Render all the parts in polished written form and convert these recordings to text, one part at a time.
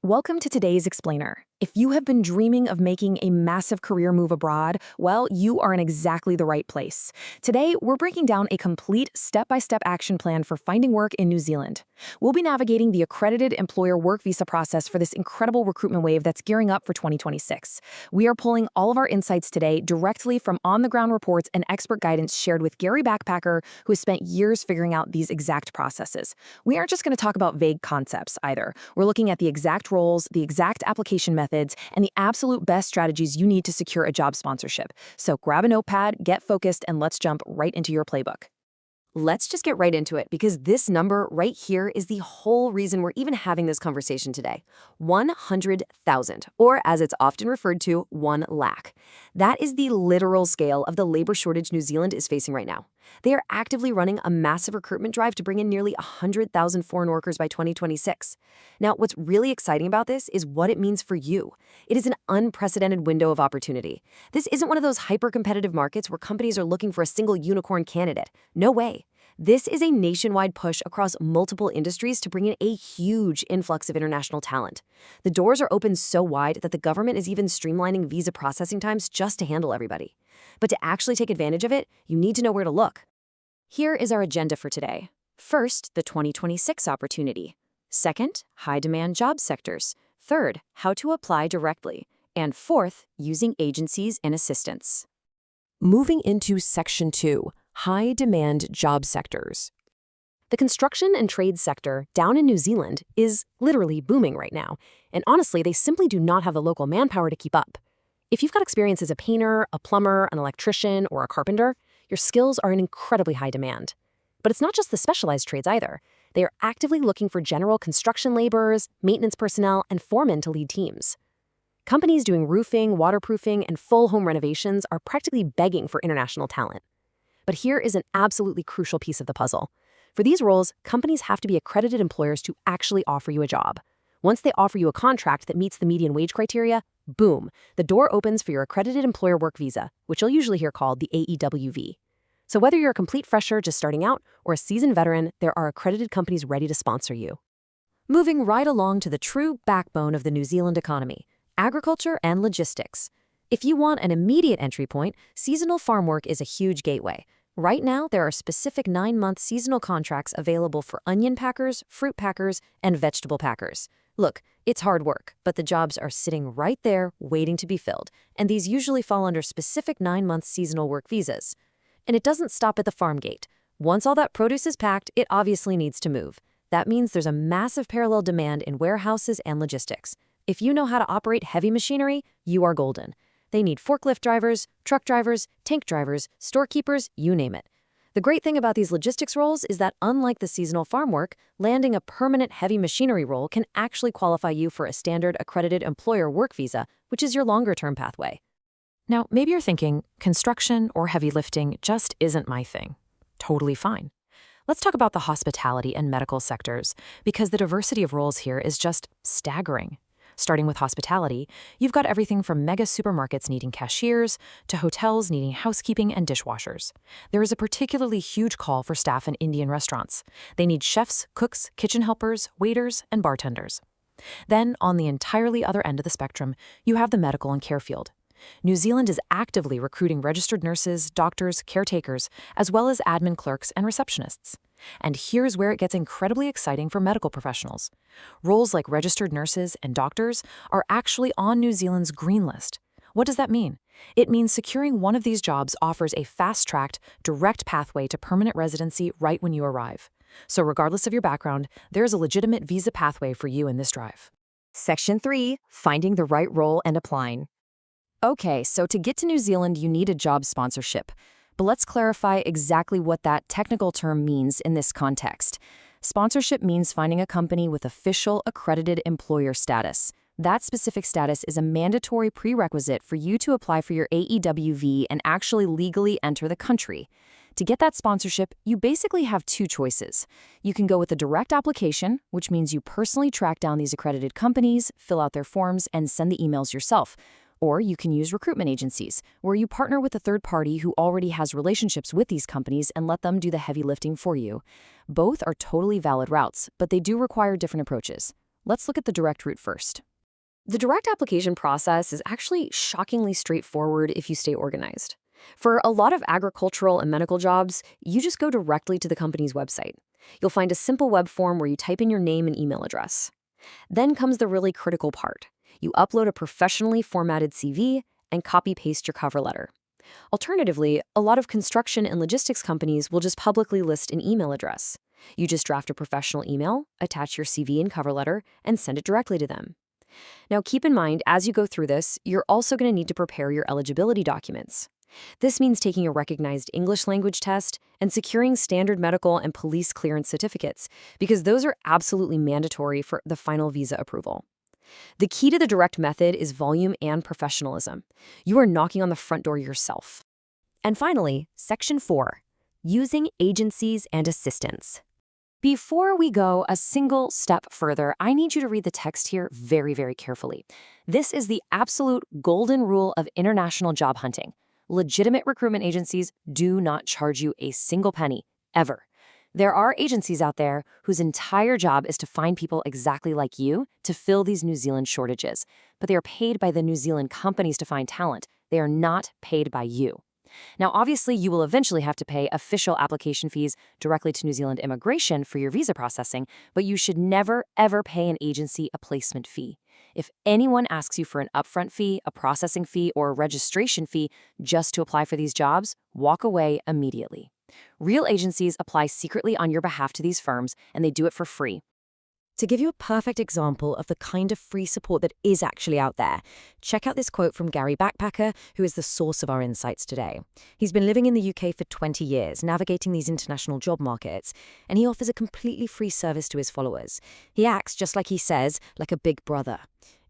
Welcome to today's Explainer. If you have been dreaming of making a massive career move abroad, well, you are in exactly the right place. Today, we're breaking down a complete step-by-step action plan for finding work in New Zealand. We'll be navigating the accredited employer work visa process for this incredible recruitment wave that's gearing up for 2026. We are pulling all of our insights today directly from on-the-ground reports and expert guidance shared with Gary Backpacker, who has spent years figuring out these exact processes. We aren't just going to talk about vague concepts either. We're looking at the exact roles, the exact application methods, and the absolute best strategies you need to secure a job sponsorship. So grab a notepad, get focused, and let's jump right into your playbook. Let's just get right into it because this number right here is the whole reason we're even having this conversation today. 100,000, or as it's often referred to, 1 lakh. That is the literal scale of the labor shortage New Zealand is facing right now. They are actively running a massive recruitment drive to bring in nearly 100,000 foreign workers by 2026. Now, what's really exciting about this is what it means for you. It is an unprecedented window of opportunity. This isn't one of those hyper-competitive markets where companies are looking for a single unicorn candidate. No way. This is a nationwide push across multiple industries to bring in a huge influx of international talent. The doors are open so wide that the government is even streamlining visa processing times just to handle everybody. But to actually take advantage of it, you need to know where to look. Here is our agenda for today. First, the 2026 opportunity. Second, high-demand job sectors. Third, how to apply directly. And fourth, using agencies and assistance. Moving into Section 2. High-demand job sectors. The construction and trade sector down in New Zealand is literally booming right now, and honestly, they simply do not have the local manpower to keep up. If you've got experience as a painter, a plumber, an electrician, or a carpenter, your skills are in incredibly high demand. But it's not just the specialized trades either. They are actively looking for general construction laborers, maintenance personnel, and foremen to lead teams. Companies doing roofing, waterproofing, and full home renovations are practically begging for international talent. But here is an absolutely crucial piece of the puzzle. For these roles, companies have to be accredited employers to actually offer you a job. Once they offer you a contract that meets the median wage criteria, boom, the door opens for your accredited employer work visa, which you'll usually hear called the AEWV. So whether you're a complete fresher just starting out or a seasoned veteran, there are accredited companies ready to sponsor you. Moving right along to the true backbone of the New Zealand economy, agriculture and logistics. If you want an immediate entry point, seasonal farm work is a huge gateway. Right now, there are specific 9-month seasonal contracts available for onion packers, fruit packers, and vegetable packers. Look, it's hard work, but the jobs are sitting right there waiting to be filled, and these usually fall under specific 9-month seasonal work visas. And it doesn't stop at the farm gate. Once all that produce is packed, it obviously needs to move. That means there's a massive parallel demand in warehouses and logistics. If you know how to operate heavy machinery, you are golden. They need forklift drivers, truck drivers, tank drivers, storekeepers, you name it. The great thing about these logistics roles is that unlike the seasonal farm work, landing a permanent heavy machinery role can actually qualify you for a standard accredited employer work visa, which is your longer-term pathway. Now, maybe you're thinking, construction or heavy lifting just isn't my thing. Totally fine. Let's talk about the hospitality and medical sectors, because the diversity of roles here is just staggering. Starting with hospitality, you've got everything from mega supermarkets needing cashiers to hotels needing housekeeping and dishwashers. There is a particularly huge call for staff in Indian restaurants. They need chefs, cooks, kitchen helpers, waiters, and bartenders. Then, on the entirely other end of the spectrum, you have the medical and care field. New Zealand is actively recruiting registered nurses, doctors, caretakers, as well as admin clerks and receptionists. And here's where it gets incredibly exciting for medical professionals. Roles like registered nurses and doctors are actually on New Zealand's green list. What does that mean? It means securing one of these jobs offers a fast-tracked, direct pathway to permanent residency right when you arrive. So regardless of your background, there's a legitimate visa pathway for you in this drive. Section 3. Finding the right role and applying. Okay, so to get to New Zealand, you need a job sponsorship. But let's clarify exactly what that technical term means in this context. Sponsorship means finding a company with official accredited employer status. That specific status is a mandatory prerequisite for you to apply for your AEWV and actually legally enter the country. To get that sponsorship, you basically have two choices. You can go with a direct application, which means you personally track down these accredited companies, fill out their forms, and send the emails yourself. Or you can use recruitment agencies, where you partner with a third party who already has relationships with these companies and let them do the heavy lifting for you. Both are totally valid routes, but they do require different approaches. Let's look at the direct route first. The direct application process is actually shockingly straightforward if you stay organized. For a lot of agricultural and medical jobs, you just go directly to the company's website. You'll find a simple web form where you type in your name and email address. Then comes the really critical part. You upload a professionally formatted CV and copy-paste your cover letter. Alternatively, a lot of construction and logistics companies will just publicly list an email address. You just draft a professional email, attach your CV and cover letter, and send it directly to them. Now, keep in mind, as you go through this, you're also going to need to prepare your eligibility documents. This means taking a recognized English language test and securing standard medical and police clearance certificates, because those are absolutely mandatory for the final visa approval. The key to the direct method is volume and professionalism. You are knocking on the front door yourself. And finally, Section 4, using agencies and assistants. Before we go a single step further, I need you to read the text here very, very carefully. This is the absolute golden rule of international job hunting. Legitimate recruitment agencies do not charge you a single penny, ever. There are agencies out there whose entire job is to find people exactly like you to fill these New Zealand shortages, but they are paid by the New Zealand companies to find talent. They are not paid by you. Now, obviously, you will eventually have to pay official application fees directly to New Zealand Immigration for your visa processing, but you should never, ever pay an agency a placement fee. If anyone asks you for an upfront fee, a processing fee, or a registration fee just to apply for these jobs, walk away immediately. Real agencies apply secretly on your behalf to these firms, and they do it for free. To give you a perfect example of the kind of free support that is actually out there, check out this quote from Gary Backpacker, who is the source of our insights today. He's been living in the UK for 20 years, navigating these international job markets, and he offers a completely free service to his followers. He acts, just like he says, like a big brother.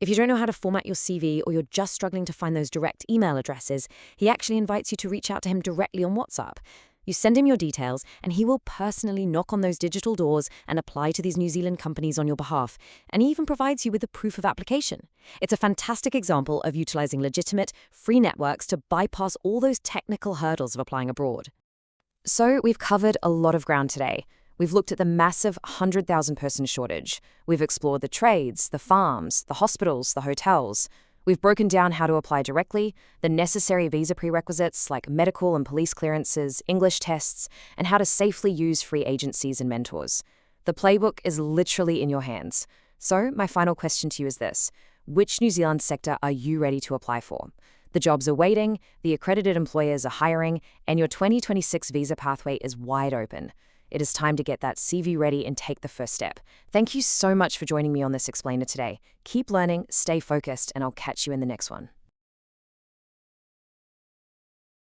If you don't know how to format your CV or you're just struggling to find those direct email addresses, he actually invites you to reach out to him directly on WhatsApp. You send him your details, and he will personally knock on those digital doors and apply to these New Zealand companies on your behalf, and he even provides you with a proof of application. It's a fantastic example of utilizing legitimate, free networks to bypass all those technical hurdles of applying abroad. So we've covered a lot of ground today. We've looked at the massive 100,000-person shortage. We've explored the trades, the farms, the hospitals, the hotels. We've broken down how to apply directly, the necessary visa prerequisites like medical and police clearances, English tests, and how to safely use free agencies and mentors. The playbook is literally in your hands. So my final question to you is this: which New Zealand sector are you ready to apply for? The jobs are waiting, the accredited employers are hiring, and your 2026 visa pathway is wide open. It is time to get that CV ready and take the first step. Thank you so much for joining me on this explainer today. Keep learning, stay focused, and I'll catch you in the next one.